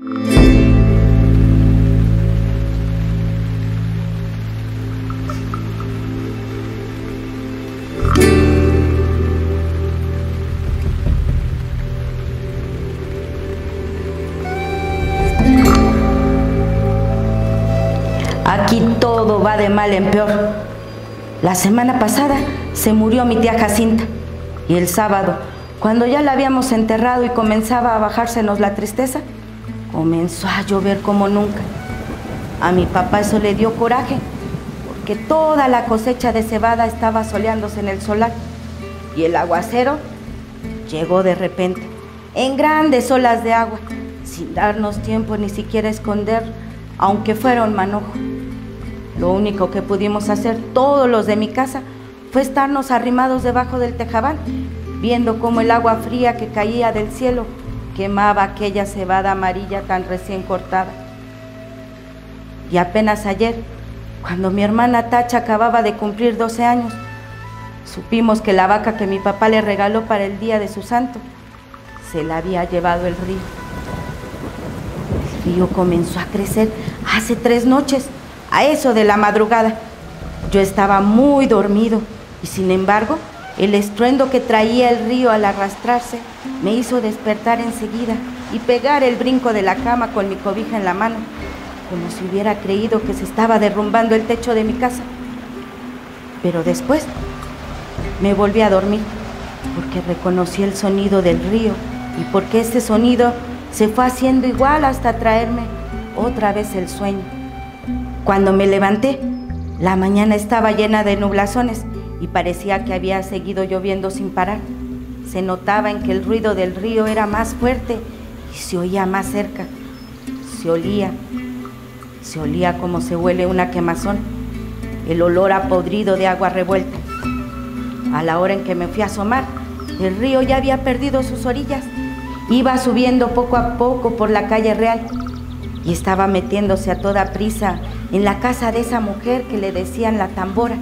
Aquí todo va de mal en peor. La semana pasada se murió mi tía Jacinta y el sábado, cuando ya la habíamos enterrado y comenzaba a bajársenos la tristeza, comenzó a llover como nunca. A mi papá eso le dio coraje, porque toda la cosecha de cebada estaba soleándose en el solar y el aguacero llegó de repente, en grandes olas de agua, sin darnos tiempo ni siquiera a esconder, aunque fuera un manojo. Lo único que pudimos hacer todos los de mi casa fue estarnos arrimados debajo del tejabán, viendo cómo el agua fría que caía del cielo quemaba aquella cebada amarilla tan recién cortada. Y apenas ayer, cuando mi hermana Tacha acababa de cumplir 12 años, supimos que la vaca que mi papá le regaló para el día de su santo se la había llevado el río. El río comenzó a crecer hace 3 noches, a eso de la madrugada. Yo estaba muy dormido y sin embargo el estruendo que traía el río al arrastrarse me hizo despertar enseguida y pegar el brinco de la cama con mi cobija en la mano, como si hubiera creído que se estaba derrumbando el techo de mi casa. Pero después me volví a dormir porque reconocí el sonido del río y porque ese sonido se fue haciendo igual hasta traerme otra vez el sueño. Cuando me levanté, la mañana estaba llena de nublazones y parecía que había seguido lloviendo sin parar. Se notaba en que el ruido del río era más fuerte y se oía más cerca. Se olía como se huele una quemazón, el olor a podrido de agua revuelta. A la hora en que me fui a asomar, el río ya había perdido sus orillas. Iba subiendo poco a poco por la calle Real y estaba metiéndose a toda prisa en la casa de esa mujer que le decían la tambora.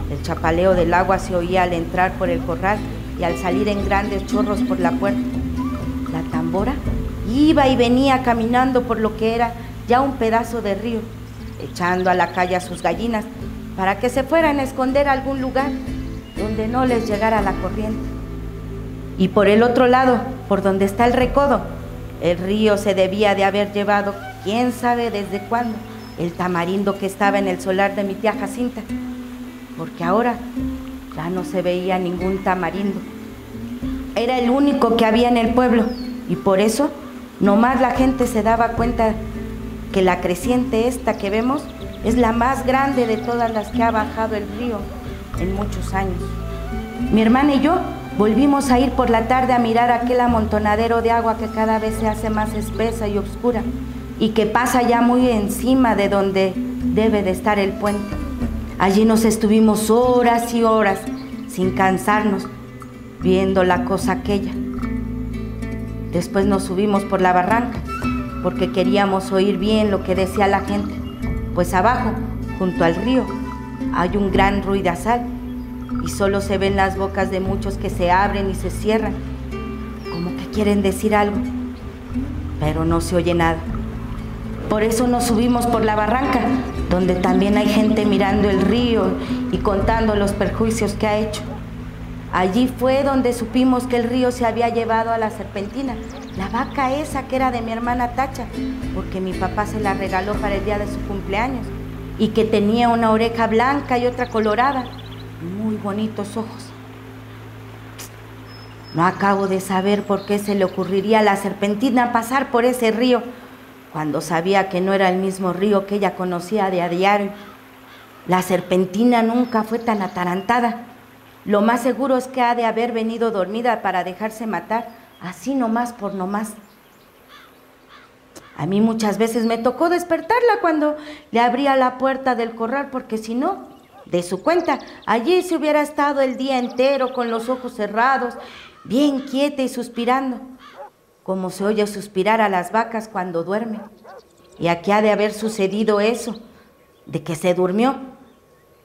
El chapaleo del agua se oía al entrar por el corral y al salir en grandes chorros por la puerta. La tambora iba y venía caminando por lo que era ya un pedazo de río, echando a la calle a sus gallinas para que se fueran a esconder a algún lugar donde no les llegara la corriente. Y por el otro lado, por donde está el recodo, el río se debía de haber llevado, quién sabe desde cuándo, el tamarindo que estaba en el solar de mi tía Jacinta, porque ahora ya no se veía ningún tamarindo. Era el único que había en el pueblo y por eso nomás la gente se daba cuenta que la creciente esta que vemos es la más grande de todas las que ha bajado el río en muchos años. Mi hermana y yo volvimos a ir por la tarde a mirar aquel amontonadero de agua que cada vez se hace más espesa y oscura y que pasa ya muy encima de donde debe de estar el puente. Allí nos estuvimos horas y horas sin cansarnos viendo la cosa aquella. Después nos subimos por la barranca porque queríamos oír bien lo que decía la gente, pues abajo, junto al río, hay un gran ruidazal y solo se ven las bocas de muchos que se abren y se cierran, como que quieren decir algo, pero no se oye nada. Por eso nos subimos por la barranca, donde también hay gente mirando el río y contando los perjuicios que ha hecho. Allí fue donde supimos que el río se había llevado a la Serpentina, la vaca esa que era de mi hermana Tacha, porque mi papá se la regaló para el día de su cumpleaños, y que tenía una oreja blanca y otra colorada, y muy bonitos ojos. No acabo de saber por qué se le ocurriría a la Serpentina pasar por ese río, cuando sabía que no era el mismo río que ella conocía de a diario. La Serpentina nunca fue tan atarantada. Lo más seguro es que ha de haber venido dormida para dejarse matar, así nomás por nomás. A mí muchas veces me tocó despertarla cuando le abría la puerta del corral, porque si no, de su cuenta, allí se hubiera estado el día entero con los ojos cerrados, bien quieta y suspirando, como se oye suspirar a las vacas cuando duermen. Y aquí ha de haber sucedido eso, de que se durmió.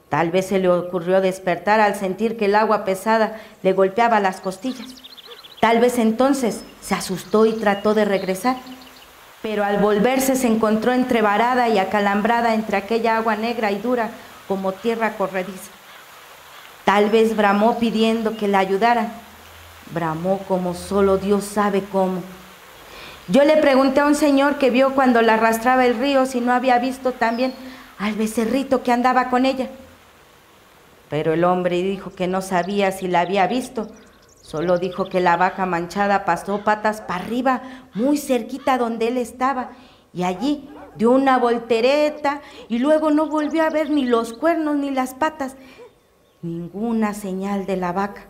Tal vez se le ocurrió despertar al sentir que el agua pesada le golpeaba las costillas. Tal vez entonces se asustó y trató de regresar, pero al volverse se encontró entrevarada y acalambrada entre aquella agua negra y dura como tierra corrediza. Tal vez bramó pidiendo que la ayudaran. Bramó como solo Dios sabe cómo. Yo le pregunté a un señor que vio cuando la arrastraba el río si no había visto también al becerrito que andaba con ella. Pero el hombre dijo que no sabía si la había visto. Solo dijo que la vaca manchada pasó patas para arriba, muy cerquita donde él estaba, y allí dio una voltereta y luego no volvió a ver ni los cuernos ni las patas, ninguna señal de la vaca.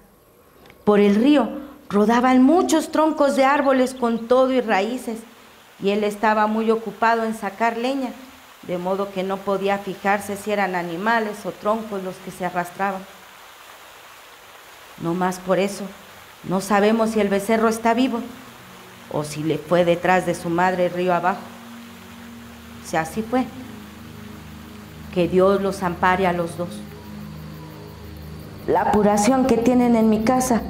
Por el río rodaban muchos troncos de árboles con todo y raíces, y él estaba muy ocupado en sacar leña, de modo que no podía fijarse si eran animales o troncos los que se arrastraban. No más por eso, no sabemos si el becerro está vivo o si le fue detrás de su madre río abajo. Si así fue, que Dios los ampare a los dos. La apuración que tienen en mi casa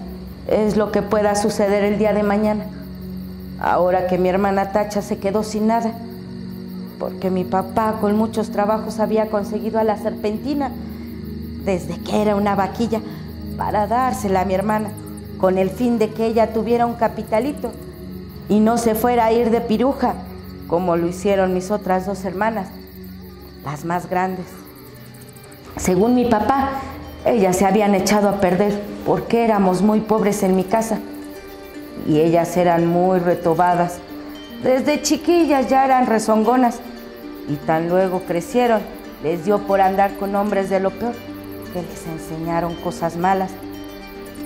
es lo que pueda suceder el día de mañana, ahora que mi hermana Tacha se quedó sin nada, porque mi papá con muchos trabajos había conseguido a la serpentina desde que era una vaquilla para dársela a mi hermana, con el fin de que ella tuviera un capitalito y no se fuera a ir de piruja, como lo hicieron mis otras dos hermanas, las más grandes. Según mi papá, ellas se habían echado a perder porque éramos muy pobres en mi casa y ellas eran muy retobadas. Desde chiquillas ya eran rezongonas y tan luego crecieron, les dio por andar con hombres de lo peor, que les enseñaron cosas malas.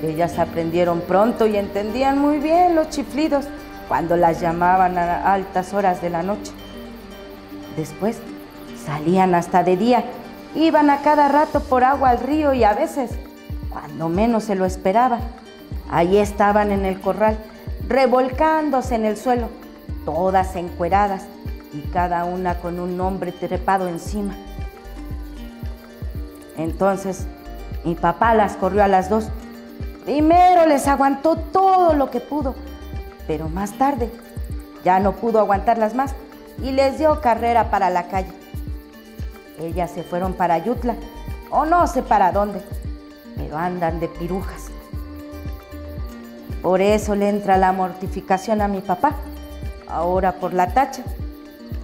Ellas aprendieron pronto y entendían muy bien los chiflidos cuando las llamaban a altas horas de la noche. Después salían hasta de día, iban a cada rato por agua al río y a veces, cuando menos se lo esperaba, ahí estaban en el corral, revolcándose en el suelo, todas encueradas y cada una con un hombre trepado encima. Entonces mi papá las corrió a las dos. Primero les aguantó todo lo que pudo, pero más tarde ya no pudo aguantarlas más y les dio carrera para la calle. Ellas se fueron para Yutla, o no sé para dónde, pero andan de pirujas. Por eso le entra la mortificación a mi papá, ahora por la Tacha,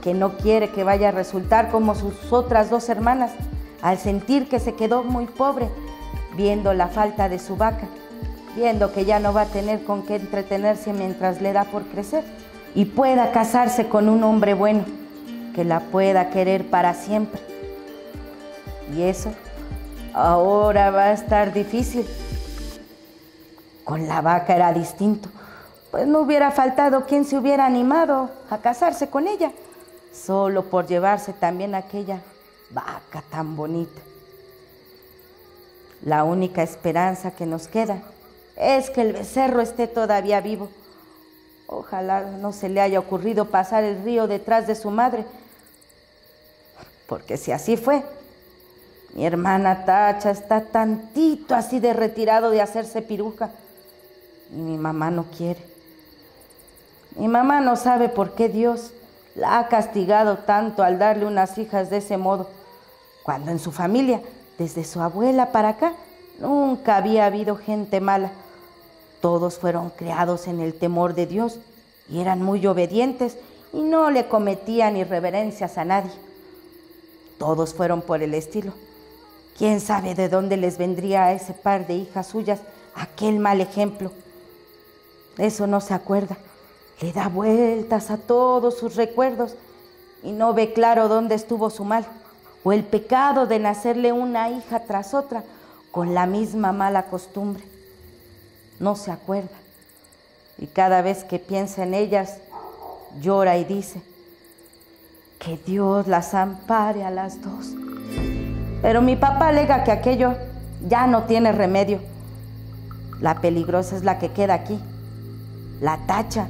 que no quiere que vaya a resultar como sus otras dos hermanas, al sentir que se quedó muy pobre, viendo la falta de su vaca, viendo que ya no va a tener con qué entretenerse mientras le da por crecer y pueda casarse con un hombre bueno, que la pueda querer para siempre. Y eso ahora va a estar difícil. Con la vaca era distinto, pues no hubiera faltado quien se hubiera animado a casarse con ella, solo por llevarse también aquella vaca tan bonita. La única esperanza que nos queda es que el becerro esté todavía vivo. Ojalá no se le haya ocurrido pasar el río detrás de su madre, porque si así fue, mi hermana Tacha está tantito así de retirado de hacerse piruja y mi mamá no quiere. Mi mamá no sabe por qué Dios la ha castigado tanto al darle unas hijas de ese modo, cuando en su familia, desde su abuela para acá, nunca había habido gente mala. Todos fueron criados en el temor de Dios y eran muy obedientes y no le cometían irreverencias a nadie. Todos fueron por el estilo. ¿Quién sabe de dónde les vendría a ese par de hijas suyas aquel mal ejemplo? Eso no se acuerda. Le da vueltas a todos sus recuerdos y no ve claro dónde estuvo su mal, o el pecado de nacerle una hija tras otra con la misma mala costumbre. No se acuerda, y cada vez que piensa en ellas, llora y dice: que Dios las ampare a las dos. Pero mi papá alega que aquello ya no tiene remedio. La peligrosa es la que queda aquí, la Tacha,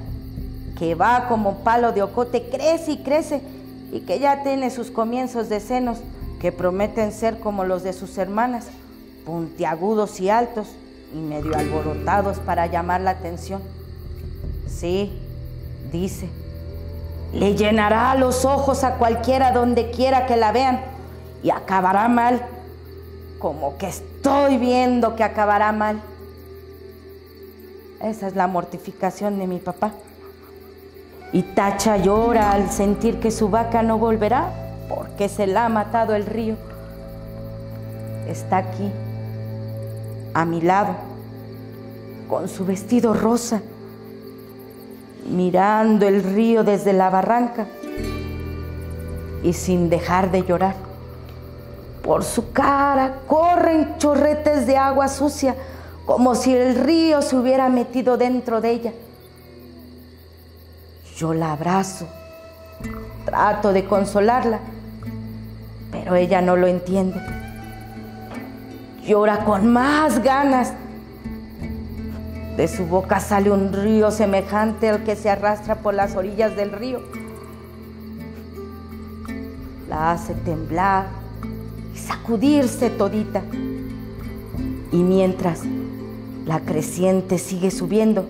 que va como palo de ocote, crece y crece, y que ya tiene sus comienzos de senos que prometen ser como los de sus hermanas, puntiagudos y altos y medio alborotados para llamar la atención. Sí, dice, Le llenará los ojos a cualquiera donde quiera que la vean y acabará mal, como que estoy viendo que acabará mal. Esa es la mortificación de mi papá. Y Tacha llora al sentir que su vaca no volverá porque se la ha matado el río. Está aquí, a mi lado, con su vestido rosa, mirando el río desde la barranca y sin dejar de llorar. Por su cara corren chorretes de agua sucia, como si el río se hubiera metido dentro de ella. Yo la abrazo, trato de consolarla, pero ella no lo entiende. Llora con más ganas. De su boca sale un río semejante al que se arrastra por las orillas del río. La hace temblar y sacudirse todita. Y mientras la creciente sigue subiendo,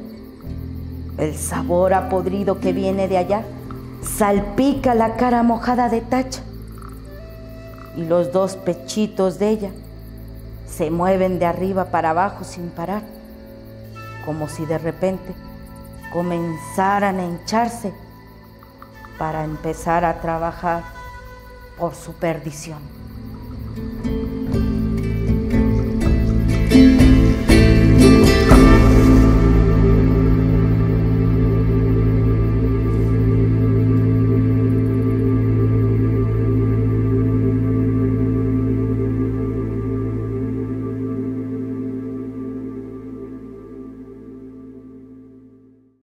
el sabor a podrido que viene de allá salpica la cara mojada de Tacha. Y los dos pechitos de ella se mueven de arriba para abajo sin parar, como si de repente comenzaran a hincharse para empezar a trabajar por su perdición.